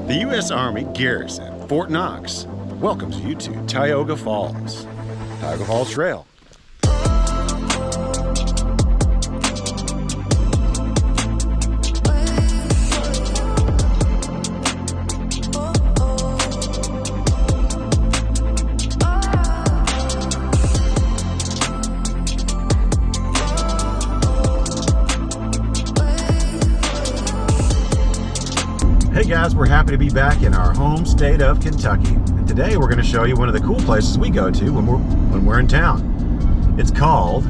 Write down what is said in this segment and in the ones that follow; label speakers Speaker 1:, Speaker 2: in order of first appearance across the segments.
Speaker 1: The U.S. Army Garrison, Fort Knox, welcomes you to Tioga Falls. Tioga Falls Trail. Hey guys, we're happy to be back in our home state of Kentucky. And today we're going to show you one of the cool places we go to when we're in town. It's called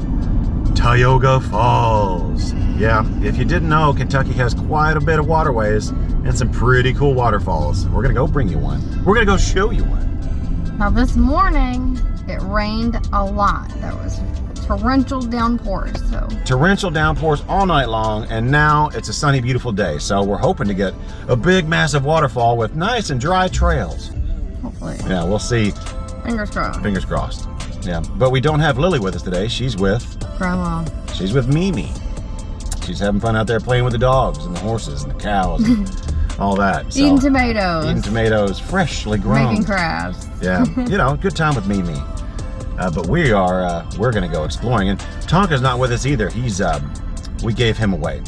Speaker 1: Tioga Falls. Yeah, if you didn't know, Kentucky has quite a bit of waterways and some pretty cool waterfalls. We're going to go bring you one. We're going to go show you one.
Speaker 2: Now this morning, it rained a lot. There was torrential downpours.
Speaker 1: Torrential downpours all night long, and now it's a sunny, beautiful day. So we're hoping to get a big, massive waterfall with nice and dry trails.
Speaker 2: Hopefully.
Speaker 1: Yeah, we'll see.
Speaker 2: Fingers crossed.
Speaker 1: Fingers crossed. Yeah, but we don't have Lily with us today. She's with
Speaker 2: Grandma.
Speaker 1: She's with Mimi. She's having fun out there playing with the dogs and the horses and the cows and all that. So,
Speaker 2: Eating tomatoes.
Speaker 1: Eating tomatoes, freshly grown.
Speaker 2: Making crafts.
Speaker 1: Yeah, you know, good time with Mimi. But we're going to go exploring, and Tonka's not with us either. We gave him away.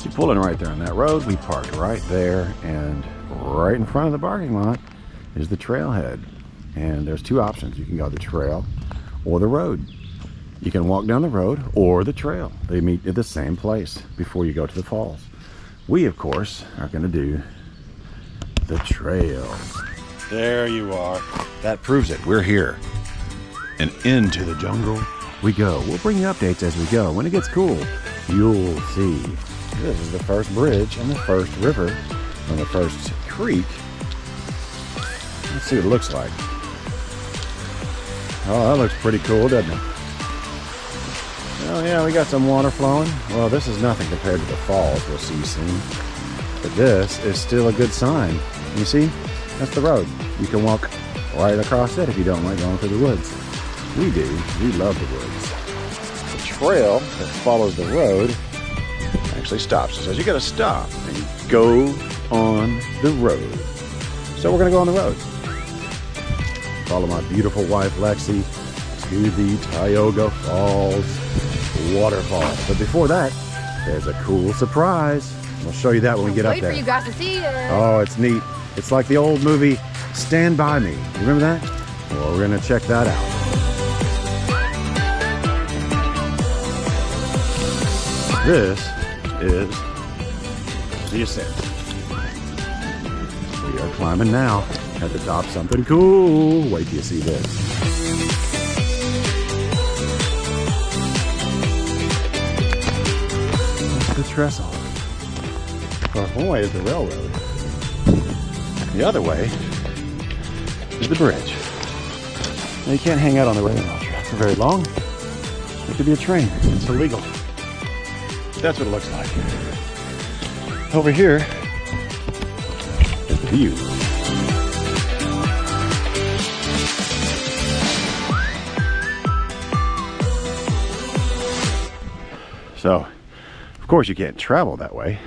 Speaker 1: You're pulling right there on that road. We parked right there, and right in front of the parking lot is the trailhead. And there's two options. You can go the trail or the road. You can walk down the road or the trail. They meet at the same place before you go to the falls. We, of course, are going to do the trail. There you are. That proves it. We're here. And into the jungle we go. We'll bring you updates as we go. When it gets cool, you'll see. This is the first bridge and the first river and the first creek. Let's see what it looks like. Oh, that looks pretty cool, doesn't it? Oh yeah, we got some water flowing. Well, this is nothing compared to the falls we'll see soon. But this is still a good sign. You see? That's the road. You can walk right across it if you don't like going through the woods. We do. We love the woods. The trail that follows the road actually stops. It says you got to stop and go on the road. So we're going to go on the road. Follow my beautiful wife Lexi to the Tioga Falls waterfall. But before that, there's a cool surprise. We'll show you that when we get up there.
Speaker 2: Wait for you guys to see it.
Speaker 1: Oh, it's neat. It's like the old movie Stand By Me. You remember that? Well, we're going to check that out. This is the ascent. We are climbing now. At the top, something cool. Wait till you see this. That's the trestle. Well, one way is the railroad. The other way is the bridge. Now you can't hang out on the railroad track for very long. It could be a train. It's illegal. That's what it looks like. Over here is the view. So, of course you can't travel that way,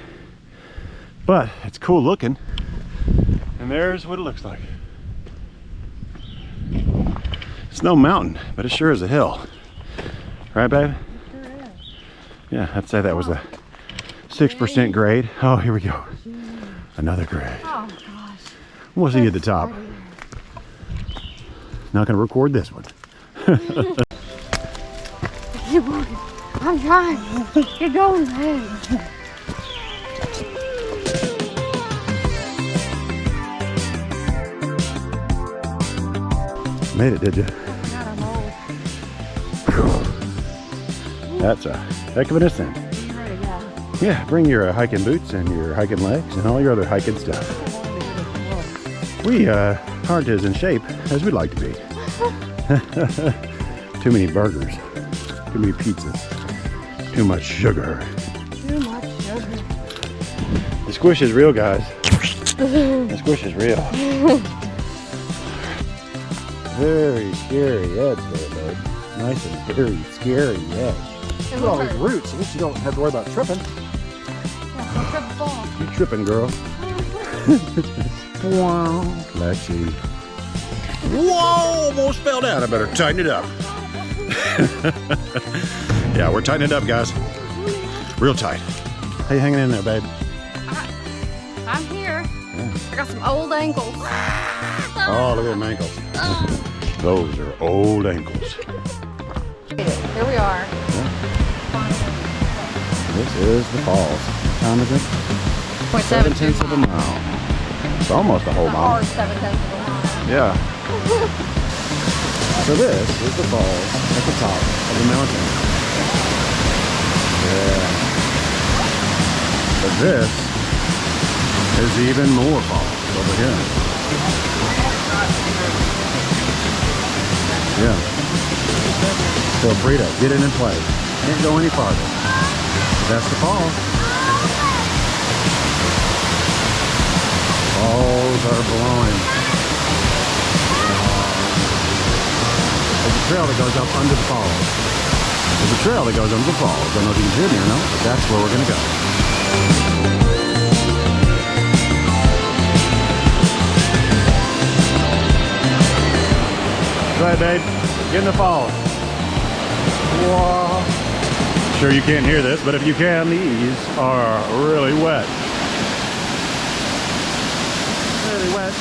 Speaker 1: but it's cool looking. And there's what it looks like. It's no mountain, but it sure is a hill. Right, babe?
Speaker 2: It sure is.
Speaker 1: Yeah, I'd say that was a 6% grade. Oh, here we go. Another grade.
Speaker 2: Oh gosh.
Speaker 1: We'll see you at the top. Not gonna record this one.
Speaker 2: Keep walking. I'm trying. You're going ahead.
Speaker 1: Made it, did you?
Speaker 2: God, I'm old.
Speaker 1: That's a heck of an ascent.
Speaker 2: You ready to go?
Speaker 1: Yeah, bring your hiking boots and your hiking legs and all your other hiking stuff. We aren't as in shape as we'd like to be. Too many burgers, too many pizzas, too much sugar.
Speaker 2: Too much sugar.
Speaker 1: The squish is real, guys. The squish is real. Very scary edge there, babe. Nice and very scary edge. Look at all these roots. At least you don't have to worry about tripping.
Speaker 2: Yeah, don't trip and fall.
Speaker 1: You tripping, girl. Wow. Lexi. Whoa, almost fell down. I better tighten it up. Yeah, we're tightening it up, guys. Real tight. How you hanging in there, babe?
Speaker 2: I'm here.
Speaker 1: Yeah.
Speaker 2: I got some old ankles.
Speaker 1: Oh, look at them ankles. Those are old ankles.
Speaker 2: Here we are.
Speaker 1: Yeah. This is the falls. What time is it? 7/10 of a mile. It's almost a whole mile.
Speaker 2: 7/10 of a mile.
Speaker 1: Yeah. So this is the falls at the top of the mountain. Yeah. But this is even more falls over here. Yeah. Feel free to get in and play. Can't go any farther. That's the falls. Falls are blowing. There's a trail that goes up under the falls. There's a trail that goes under the falls. I don't know if you can hear me or not, but that's where we're going to go. Go ahead, babe. Get in the falls. Whoa. Sure you can't hear this, but if you can, these are really wet. Really wet.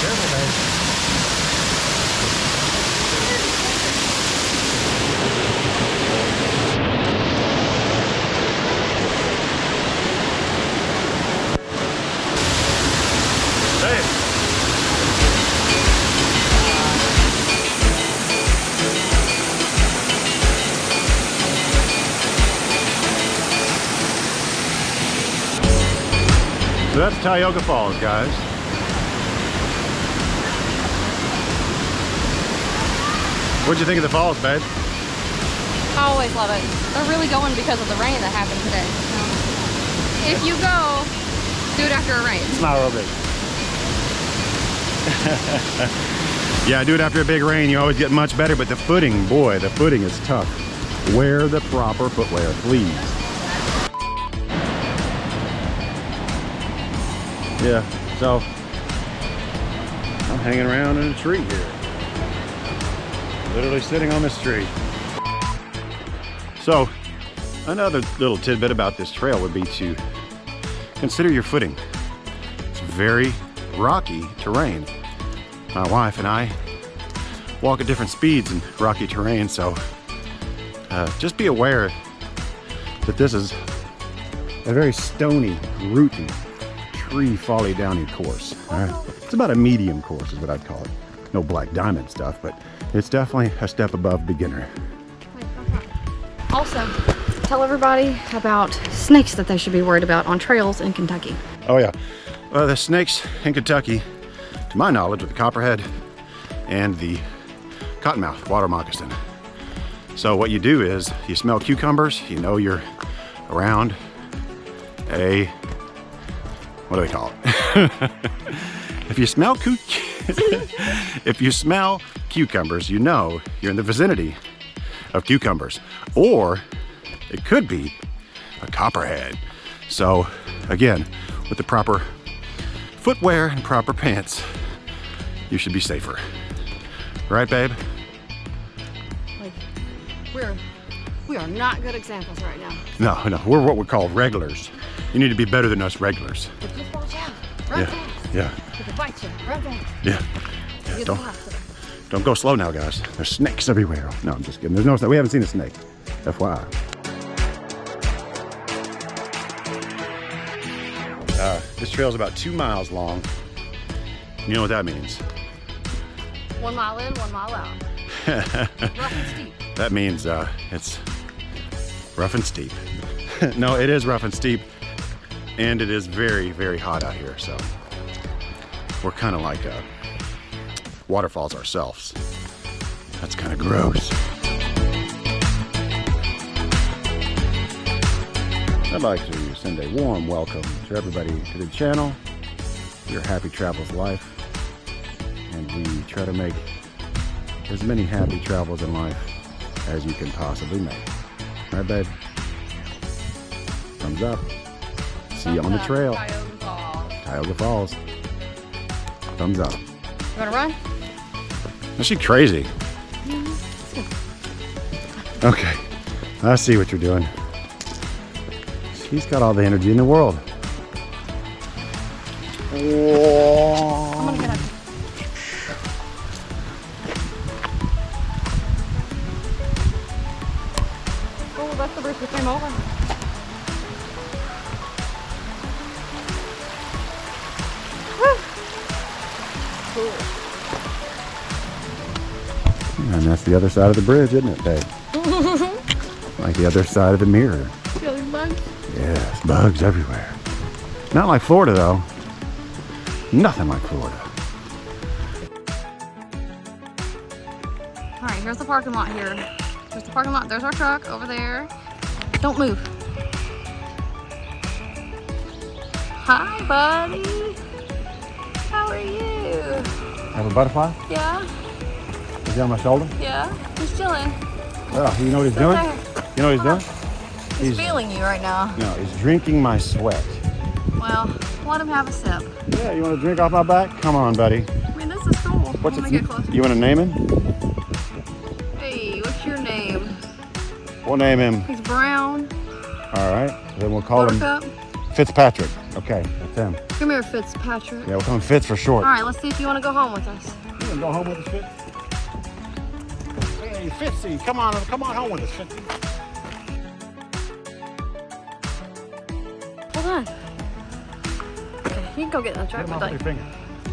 Speaker 1: Careful, babe. So that's Tioga Falls, guys. What'd you think of the falls, babe?
Speaker 2: I always love it. They're really going because of the rain that happened today. If you go, do it after a rain.
Speaker 1: Smile real big. Yeah, do it after a big rain. You always get much better, but the footing, boy, the footing is tough. Wear the proper footwear, please. Yeah, so I'm hanging around in a tree here. Literally sitting on this tree. So another little tidbit about this trail would be to consider your footing. It's very rocky terrain. My wife and I walk at different speeds in rocky terrain, so just be aware that this is a very stony, rooty, tree folly downy course. All right? It's about a medium course is what I'd call it. No black diamond stuff, but it's definitely a step above beginner.
Speaker 2: Also, tell everybody about snakes that they should be worried about on trails in Kentucky.
Speaker 1: Oh yeah, the snakes in Kentucky, to my knowledge, are the copperhead and the cottonmouth water moccasin. So what you do is you smell cucumbers, you know you're around a, what do they call it? If you smell if you smell cucumbers, you know you're in the vicinity of cucumbers, or it could be a copperhead. So again, with the proper footwear and proper pants, you should be safer. Right, babe?
Speaker 2: Like, we are not good examples right now.
Speaker 1: No, we're what we call regulars. You need to be better than us regulars.
Speaker 2: But just watch out. Run fast.
Speaker 1: Yeah.
Speaker 2: They can bite you. Run fast.
Speaker 1: Yeah. Don't go slow now, guys. There's snakes everywhere. No, I'm just kidding. There's no snake. We haven't seen a snake. FYI. This trail is about 2 miles long. You know what that means?
Speaker 2: 1 mile in, 1 mile out. Rough and steep.
Speaker 1: That means it's rough and steep. No, it is rough and steep, and it is very, very hot out here. So we're kind of like waterfalls ourselves. That's kind of gross. I'd like to send a warm welcome to everybody to the channel. We're Happy Travels Life, and we try to make as many happy travels in life as you can possibly make. Right, babe? Thumbs up. See you on the trail.
Speaker 2: Tioga Falls.
Speaker 1: Tioga Falls. Thumbs up.
Speaker 2: You wanna run?
Speaker 1: Is she crazy? Okay, I see what you're doing. She's got all the energy in the world. Whoa.
Speaker 2: I'm gonna get up. Oh, that's the bridge we came over. Woo. Cool.
Speaker 1: And that's the other side of the bridge, isn't it, babe? Like the other side of the mirror.
Speaker 2: Feeling bugs?
Speaker 1: Yes, bugs everywhere. Not like Florida, though. Nothing like Florida.
Speaker 2: All right, here's the parking lot here. Here's the parking lot. There's our truck over there. Don't move. Hi, buddy. How are you?
Speaker 1: Have a butterfly?
Speaker 2: Yeah,
Speaker 1: Is he on my shoulder?
Speaker 2: yeah. He's chilling.
Speaker 1: Oh, you know what he's doing?
Speaker 2: There.
Speaker 1: You know what he's doing?
Speaker 2: He's feeling you right now.
Speaker 1: No, he's drinking my sweat.
Speaker 2: Well, let him have a sip.
Speaker 1: Yeah, you want to drink off my back? Come on, buddy.
Speaker 2: I mean, this is cool.
Speaker 1: What's
Speaker 2: Let
Speaker 1: it?
Speaker 2: me get closer.
Speaker 1: You want to name him?
Speaker 2: Hey, what's your name?
Speaker 1: We'll name him.
Speaker 2: He's brown.
Speaker 1: All right. Then we'll call him
Speaker 2: Buttercup.
Speaker 1: Fitzpatrick. Okay, that's him.
Speaker 2: Come here, Fitzpatrick.
Speaker 1: Yeah, we'll call him Fitz for short.
Speaker 2: All right, let's see if you want to go home with us.
Speaker 1: You want to go home with us, Fitz? Hey, Fitzy, come on home with us, Fitzy.
Speaker 2: Hold on. Okay, you can go get in the truck.
Speaker 1: Get him off
Speaker 2: but
Speaker 1: your finger.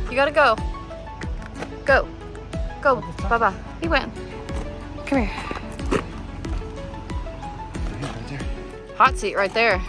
Speaker 2: you gotta go. Go. Go. Bye-bye. He went. Come here.
Speaker 1: Right there.
Speaker 2: Hot seat right there.